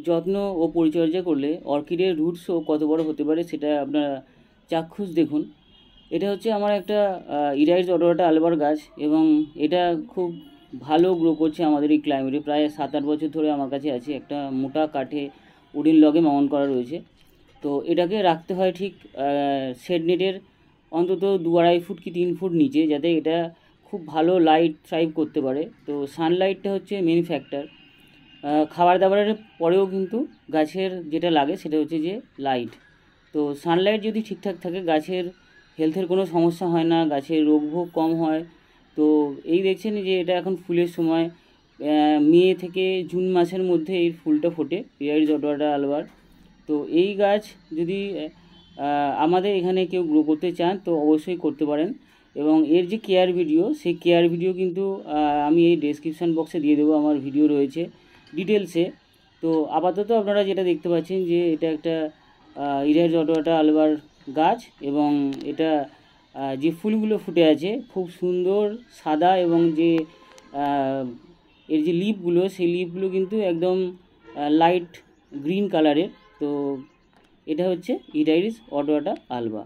যত্ন ও পরিচর্যা করলে অর্কিডের রুটসও কত বড় হতে পারে সেটা আপনারা চাক্ষুষ দেখুন। এটা হচ্ছে আমার একটা ইরাইস অডোরাটা আলবার গাছ, এবং এটা খুব ভালো গ্রো করছে আমাদের এই ক্লাইমেটে। প্রায় 7-8 বছর ধরে আমার কাছে আছে, একটা মোটা কাঠে উডেন লগে মাউন্ট করা রয়েছে। তো এটাকে রাখতে হয় ঠিক শেড নেটের অন্তত 2-2.5 ফুট কি 3 ফুট নিচে, যাতে এটা খুব ভালো লাইট থ্রাইভ করতে পারে। তো সানলাইটটা হচ্ছে মেন ফ্যাক্টর। খাবার দাবারের পরেও কিন্তু গাছের যেটা লাগে সেটা হচ্ছে যে লাইট। তো সানলাইট যদি ঠিকঠাক থাকে গাছের হেলথের কোনো সমস্যা হয় না, গাছের রোগভোগ কম হয়। তো এই দেখছেন যে এটা এখন ফুলের সময়, মে থেকে জুন মাসের মধ্যে এই ফুলটা ফোটে, ইরাইস অডোরাটা আলবার। তো এই গাছ যদি আমাদের এখানে কেউ গ্রো করতে চান তো অবশ্যই করতে পারেন। এবং এর যে কেয়ার ভিডিও, সেই কেয়ার ভিডিও কিন্তু আমি এই ডেসক্রিপশান বক্সে দিয়ে দেবো, আমার ভিডিও রয়েছে ডিটেলসে। তো আপাতত আপনারা যেটা দেখতে পাচ্ছেন যে এটা একটা ইরাইস অডোরাটা আলবার গাছ, এবং এটা যে ফুলগুলো ফুটে আছে খুব সুন্দর সাদা, এবং যে এর যে লিপগুলো সেই লিপগুলো কিন্তু একদম লাইট গ্রিন কালারের। তো এটা হচ্ছে ইরাইস অডোরাটা আলবা।